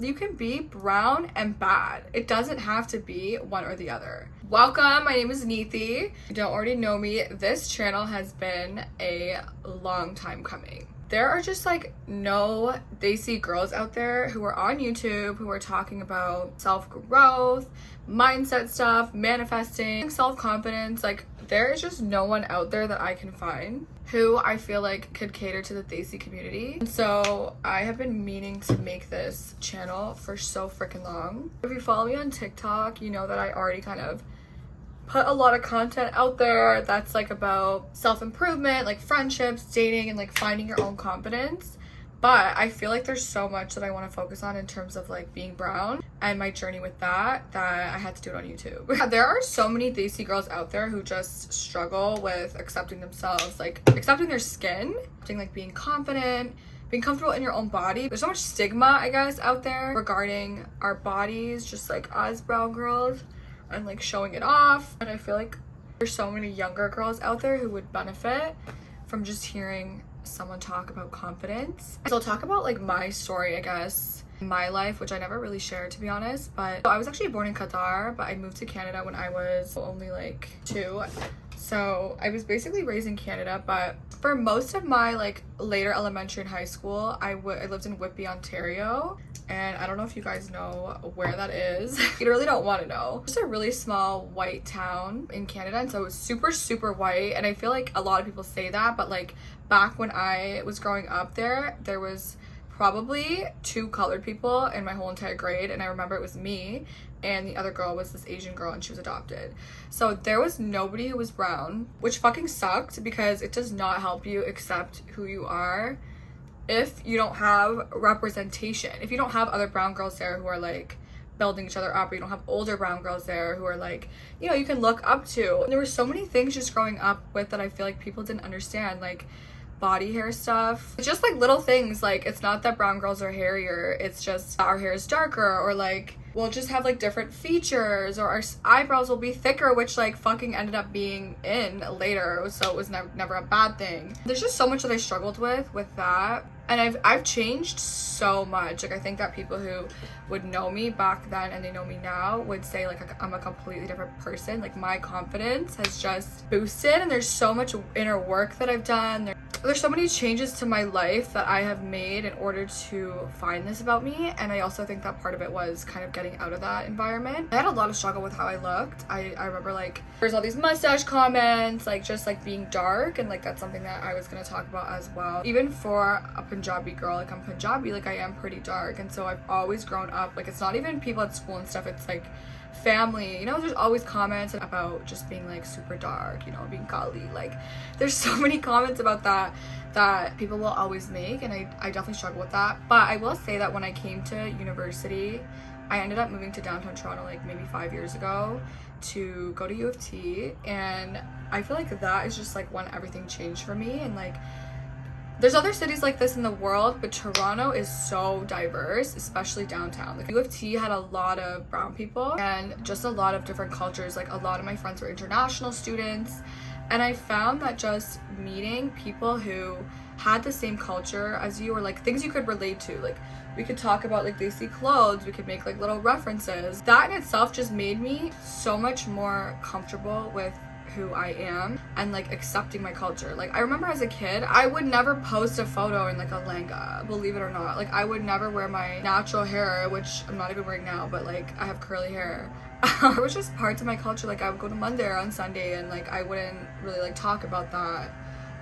You can be brown and bad. It doesn't have to be one or the other. Welcome, my name is Neethi. If you don't already know me, this channel has been a long time coming. There are just like no DESI girls out there who are on YouTube who are talking about self-growth, mindset stuff, manifesting, self-confidence. Like there is just no one out there that I can find who I feel like could cater to the DESI community. And so I have been meaning to make this channel for so freaking long. If you follow me on TikTok, you know that I already kind of put a lot of content out there that's like about self-improvement, like friendships, dating, and like finding your own confidence. But I feel like there's so much that I want to focus on in terms of like being brown and my journey with that I had to do it on YouTube. There are so many DESI girls out there who just struggle with accepting themselves, like accepting their skin, like being confident, being comfortable in your own body. There's so much stigma, I guess, out there regarding our bodies, just like us brown girls, and like showing it off. And I feel like there's so many younger girls out there who would benefit from just hearing someone talk about confidence. So I'll talk about like my story, I guess, my life, which I never really shared, to be honest. But I was actually born in Qatar, but I moved to Canada when I was only like 2. So I was basically raised in Canada, but for most of my like later elementary and high school, I lived in Whitby, Ontario. And I don't know if you guys know where that is. You really don't want to know. It's a really small white town in Canada, and so it was super, super white. And I feel like a lot of people say that, but like back when I was growing up there was probably 2 colored people in my whole entire grade, and I remember it was me and the other girl was this Asian girl, and she was adopted. So there was nobody who was brown, which fucking sucked because it does not help you accept who you are if you don't have representation. If you don't have other brown girls there who are like building each other up, or you don't have older brown girls there who are like, you know, you can look up to. And there were so many things just growing up with that I feel like people didn't understand, like body hair stuff. It's just like little things, like it's not that brown girls are hairier, it's just our hair is darker, or like we'll just have like different features, or our eyebrows will be thicker, which like fucking ended up being in later, so it was never a bad thing. There's just so much that I struggled with that, and I've changed so much. Like I think that people who would know me back then and they know me now would say like I'm a completely different person. Like my confidence has just boosted, and there's so much inner work that I've done. There's so many changes to my life that I have made in order to find this about me, and I also think that part of it was kind of getting out of that environment. I had a lot of struggle with how I looked. I remember like there's all these mustache comments, like just like being dark, and like that's something that I was going to talk about as well. Even for a Punjabi girl, like I'm Punjabi, like I am pretty dark, and so I've always grown up, like it's not even people at school and stuff, it's like family, you know, there's always comments about just being like super dark, you know, being Kali. Like there's so many comments about that people will always make, and I definitely struggle with that. But I will say that when I came to university, I ended up moving to downtown Toronto like maybe 5 years ago to go to U of T, and I feel like that is just like when everything changed for me. And like there's other cities like this in the world, but Toronto is so diverse, especially downtown. Like U of T had a lot of brown people and just a lot of different cultures. Like a lot of my friends were international students, and I found that just meeting people who had the same culture as you, or like things you could relate to, like we could talk about like DESI clothes, we could make like little references. That in itself just made me so much more comfortable with who I am and like accepting my culture. Like I remember as a kid, I would never post a photo in like a lehenga, believe it or not. Like I would never wear my natural hair, which I'm not even wearing now, but like I have curly hair. It was just parts of my culture. Like I would go to Mandir on Sunday, and like I wouldn't really like talk about that,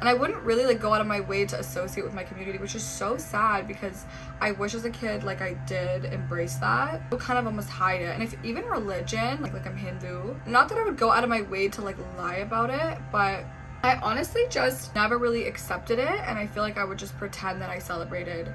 and I wouldn't really like go out of my way to associate with my community, which is so sad because I wish as a kid like I did embrace that. I would kind of almost hide it. And if even religion, like I'm Hindu, not that I would go out of my way to like lie about it, but I honestly just never really accepted it, and I feel like I would just pretend that I celebrated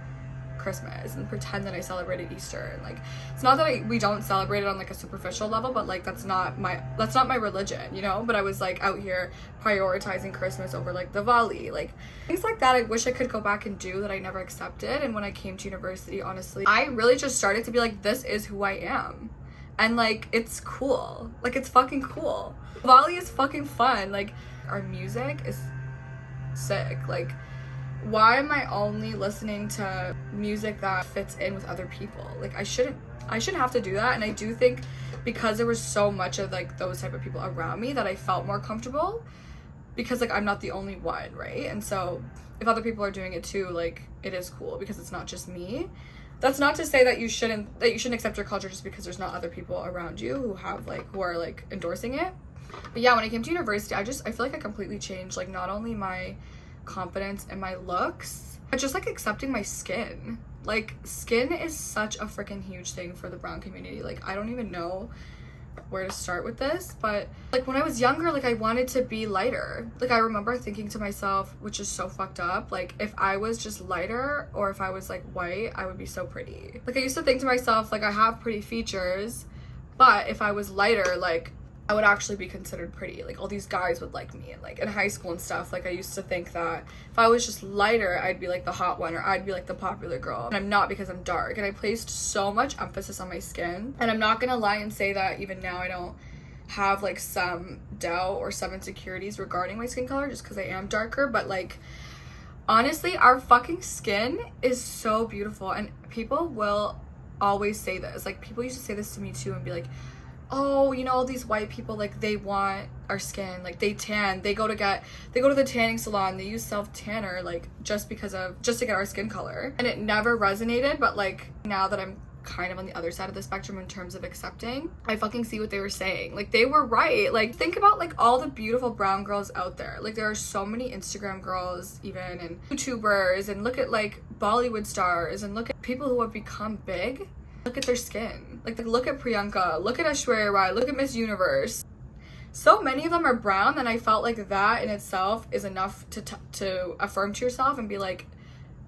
Christmas and pretend that I celebrated Easter. And like it's not that we don't celebrate it on like a superficial level, but like that's not my religion, you know. But I was like out here prioritizing Christmas over like Diwali, like things like that. I wish I could go back and do that I never accepted. And when I came to university, honestly, I really just started to be like, this is who I am, and like it's cool, like it's fucking cool. Diwali is fucking fun, like our music is sick, like why am I only listening to music that fits in with other people? Like, I shouldn't have to do that. And I do think because there was so much of like those type of people around me that I felt more comfortable, because like I'm not the only one, right? And so if other people are doing it too, like, it is cool because it's not just me. That's not to say that you shouldn't accept your culture just because there's not other people around you who are like endorsing it. But yeah, when I came to university, I feel like I completely changed, like, not only my confidence and my looks, but just like accepting my skin. Like, skin is such a freaking huge thing for the brown community. Like, I don't even know where to start with this, but like when I was younger, like, I wanted to be lighter. Like, I remember thinking to myself, which is so fucked up, like, if I was just lighter or if I was like white, I would be so pretty. Like, I used to think to myself, like, I have pretty features, but if I was lighter, like, I would actually be considered pretty. Like, all these guys would like me. And like in high school and stuff, like, I used to think that if I was just lighter, I'd be like the hot one, or I'd be like the popular girl. And I'm not, because I'm dark. And I placed so much emphasis on my skin. And I'm not gonna lie and say that even now I don't have like some doubt or some insecurities regarding my skin color just because I am darker. But like, honestly, our fucking skin is so beautiful. And people will always say this. Like, people used to say this to me too and be like, oh, you know, all these white people, like, they want our skin, like, they tan, they go to the tanning salon, they use self-tanner, like, just to get our skin color. And it never resonated, but like, now that I'm kind of on the other side of the spectrum in terms of accepting, I fucking see what they were saying. Like, they were right. Like, think about like all the beautiful brown girls out there. Like, there are so many Instagram girls even, and YouTubers, and look at like Bollywood stars, and look at people who have become big. Look at their skin. Like, look at Priyanka, look at Aishwarya Rai, look at Miss Universe. So many of them are brown, and I felt like that in itself is enough to affirm to yourself and be like,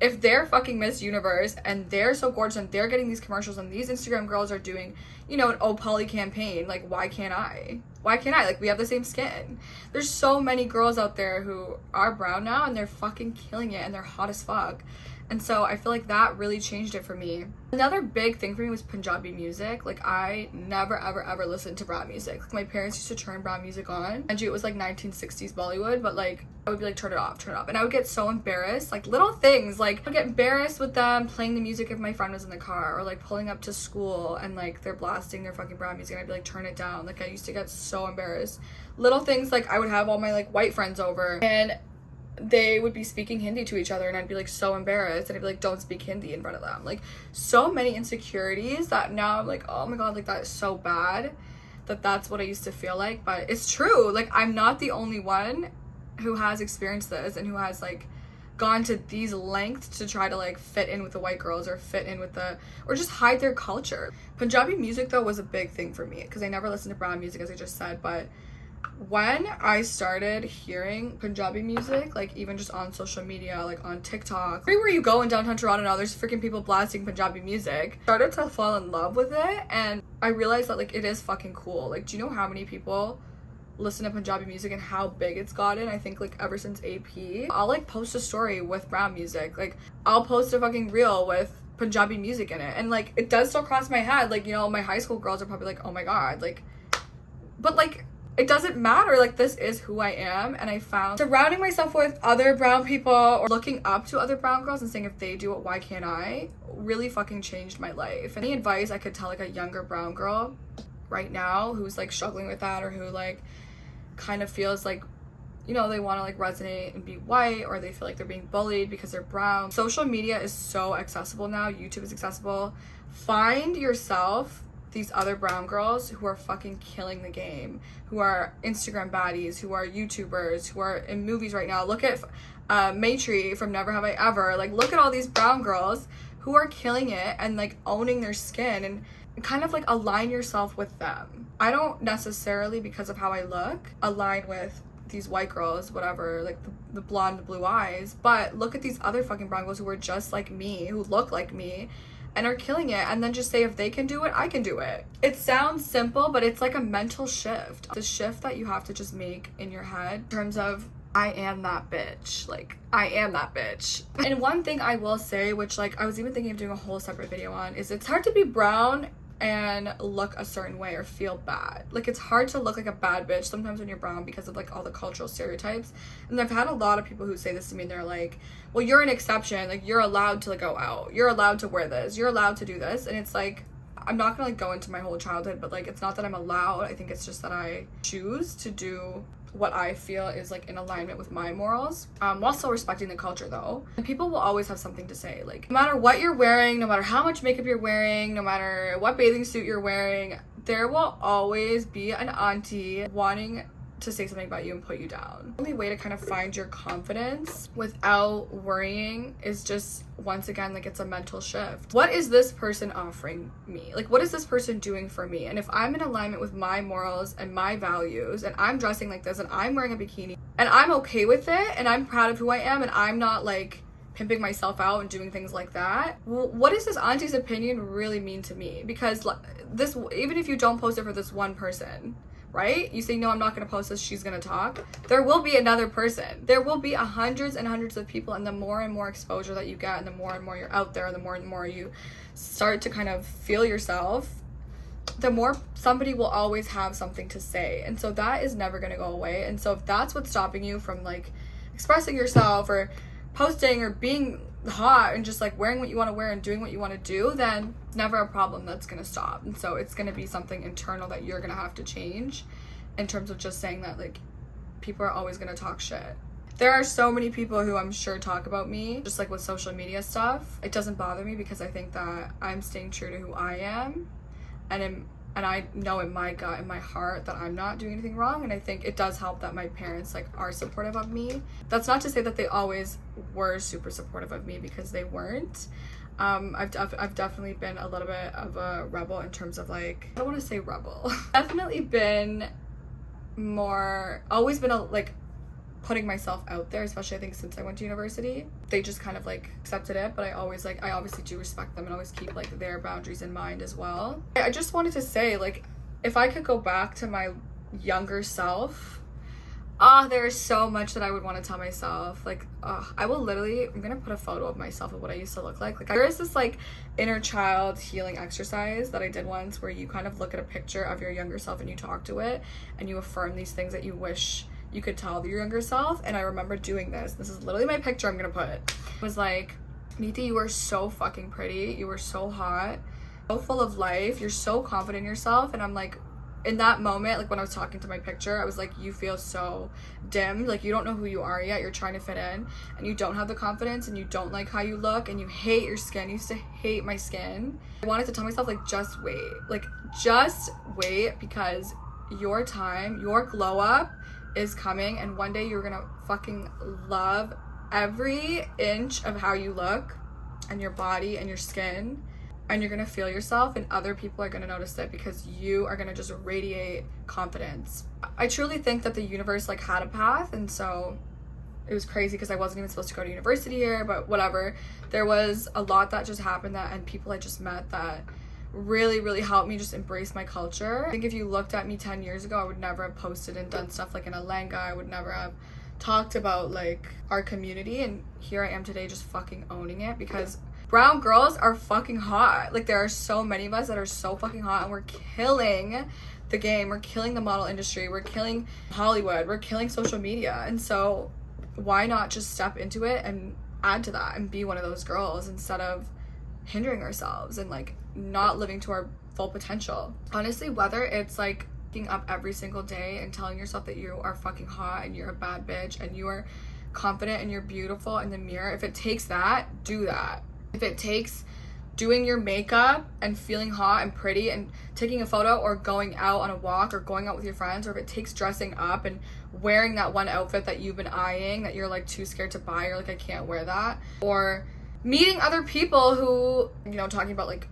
if they're fucking Miss Universe and they're so gorgeous and they're getting these commercials and these Instagram girls are doing, you know, an Oh Polly campaign, like, why can't I? Why can't I? Like, we have the same skin. There's so many girls out there who are brown now and they're fucking killing it and they're hot as fuck. And so I feel like that really changed it for me. Another big thing for me was Punjabi music. Like, I never ever listened to brown music. Like, my parents used to turn brown music on, and it was like 1960s Bollywood, but like, I would be like, turn it off. And I would get so embarrassed, like little things, like I would get embarrassed with them playing the music if my friend was in the car, or like pulling up to school and like they're blasting their fucking brown music and I'd be like, turn it down. Like, I used to get so embarrassed. Little things, like I would have all my like white friends over and they would be speaking Hindi to each other and I'd be like so embarrassed, and I'd be like, don't speak Hindi in front of them. Like, so many insecurities that now I'm like, oh my god, like, that is so bad that that's what I used to feel like. But it's true. Like, I'm not the only one who has experienced this and who has like gone to these lengths to try to like fit in with the white girls or fit in with or just hide their culture. Punjabi music though was a big thing for me because I never listened to brown music, as I just said, but when I started hearing Punjabi music, like even just on social media, like on TikTok, everywhere you go in downtown Toronto now, there's freaking people blasting Punjabi music. Started to fall in love with it, and I realized that like it is fucking cool. Like, do you know how many people listen to Punjabi music and how big it's gotten? I think like ever since AP, I'll like post a story with brown music. Like, I'll post a fucking reel with Punjabi music in it, and like it does still cross my head. Like, you know, my high school girls are probably like, oh my god, like, but like, it doesn't matter. Like, this is who I am. And I found surrounding myself with other brown people or looking up to other brown girls and saying, if they do it, why can't I, really fucking changed my life. Any advice I could tell like a younger brown girl right now who's like struggling with that, or who like kind of feels like, you know, they want to like resonate and be white, or they feel like they're being bullied because they're brown. Social media is so accessible now. YouTube is accessible. Find yourself these other brown girls who are fucking killing the game, who are Instagram baddies, who are YouTubers, who are in movies right now. Look at Maytree from Never Have I Ever. Like, look at all these brown girls who are killing it and like owning their skin, and kind of like align yourself with them. I don't necessarily, because of how I look, align with these white girls, whatever, like the blonde blue eyes, but look at these other fucking brown girls who are just like me, who look like me and are killing it, and then just say, if they can do it, I can do it. It sounds simple, but it's like a mental shift. The shift that you have to just make in your head in terms of, I am that bitch. Like, I am that bitch. And one thing I will say, which like I was even thinking of doing a whole separate video on, is it's hard to be brown and look a certain way or feel bad. Like, it's hard to look like a bad bitch sometimes when you're brown because of like all the cultural stereotypes. And I've had a lot of people who say this to me, and they're like, well, you're an exception, like you're allowed to like go out, you're allowed to wear this, you're allowed to do this. And it's like, I'm not gonna like go into my whole childhood, but like, it's not that I'm allowed. I think it's just that I choose to do what I feel is like in alignment with my morals, while still respecting the culture though. And people will always have something to say. Like, no matter what you're wearing, no matter how much makeup you're wearing, no matter what bathing suit you're wearing, there will always be an auntie wanting to say something about you and put you down. The only way to kind of find your confidence without worrying is just, once again, like, it's a mental shift. What is this person offering me? Like, what is this person doing for me? And if I'm in alignment with my morals and my values, and I'm dressing like this, and I'm wearing a bikini, and I'm okay with it, and I'm proud of who I am, and I'm not like pimping myself out and doing things like that, what does this auntie's opinion really mean to me? Because this, even if you don't post it for this one person, right? You say, no, I'm not going to post this, she's going to talk. There will be another person. There will be hundreds and hundreds of people, and the more and more exposure that you get, and the more you're out there, the more and more you start to kind of feel yourself, the more somebody will always have something to say. And so that is never going to go away. And so if that's what's stopping you from like expressing yourself or posting or being hot and just like wearing what you want to wear and doing what you want to do, then it's never a problem that's going to stop. And so it's going to be something internal that you're going to have to change, in terms of just saying that like people are always going to talk shit. There are so many people who I'm sure talk about me, just like with social media stuff. It doesn't bother me because I think that I'm staying true to who I am, and I know in my gut, in my heart, that I'm not doing anything wrong. And I think it does help that my parents like are supportive of me. That's not to say that they always were super supportive of me, because they weren't. I've definitely been a little bit of a rebel in terms of like, I don't want to say rebel. Definitely been more, always been like putting myself out there, especially I think since I went to university. They just kind of like accepted it, but I always like, I obviously do respect them and always keep like their boundaries in mind as well. I just wanted to say, like, if I could go back to my younger self, there's so much that I would want to tell myself. Like, I will literally, I'm gonna put a photo of myself of what I used to look like. Like, there is this like inner child healing exercise that I did once, where you kind of look at a picture of your younger self and you talk to it and you affirm these things that you wish you could tell your younger self. And I remember doing this is literally my picture I'm gonna put. It was like, Neeti, you are so fucking pretty, you are so hot, so full of life, you're so confident in yourself. And I'm like, in that moment, like when I was talking to my picture, I was like, you feel so dim, like you don't know who you are yet, you're trying to fit in, and you don't have the confidence, and you don't like how you look, and you hate your skin. I used to hate my skin. I wanted to tell myself, like, just wait, because your time, your glow up is coming, and one day you're gonna fucking love every inch of how you look and your body and your skin, and you're gonna feel yourself, and other people are gonna notice it because you are gonna just radiate confidence. I truly think that the universe like had a path, and so it was crazy because I wasn't even supposed to go to university here, but whatever. There was a lot that just happened, and people I just met that really, really helped me just embrace my culture. I think if you looked at me 10 years ago, I would never have posted and done stuff like in a lenga. I would never have talked about like our community, and here I am today just fucking owning it, because brown girls are fucking hot. Like, there are so many of us that are so fucking hot, and we're killing the game, we're killing the model industry, we're killing Hollywood, we're killing social media. And so why not just step into it and add to that and be one of those girls, instead of hindering ourselves and like not living to our full potential. Honestly, whether it's like waking up every single day and telling yourself that you are fucking hot and you're a bad bitch and you are confident and you're beautiful in the mirror, if it takes that, do that. If it takes doing your makeup and feeling hot and pretty and taking a photo, or going out on a walk, or going out with your friends, or if it takes dressing up and wearing that one outfit that you've been eyeing that you're like too scared to buy, or like, I can't wear that, or meeting other people who, you know, talking about like,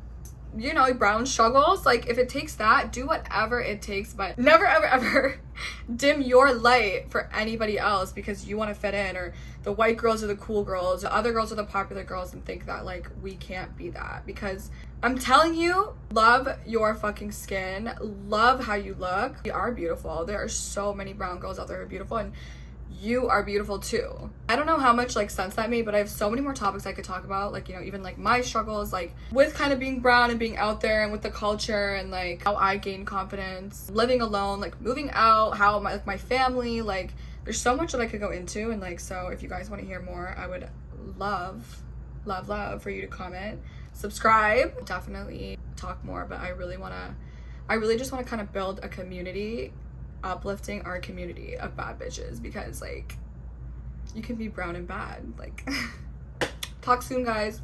you know, brown struggles, like if it takes that, do whatever it takes, but never ever ever dim your light for anybody else because you want to fit in, or the white girls are the cool girls, the other girls are the popular girls, and think that like we can't be that. Because I'm telling you, love your fucking skin, love how you look. You are beautiful. There are so many brown girls out there who are beautiful, and you are beautiful too. I don't know how much like sense that made, but I have so many more topics I could talk about, like, you know, even like my struggles like with kind of being brown and being out there and with the culture, and like how I gained confidence living alone, like moving out, how my family, like there's so much that I could go into. And like, so if you guys want to hear more, I would love for you to comment, subscribe, definitely talk more. But I really just want to kind of build a community, uplifting our community of bad bitches, because like you can be brown and bad. Like talk soon, guys.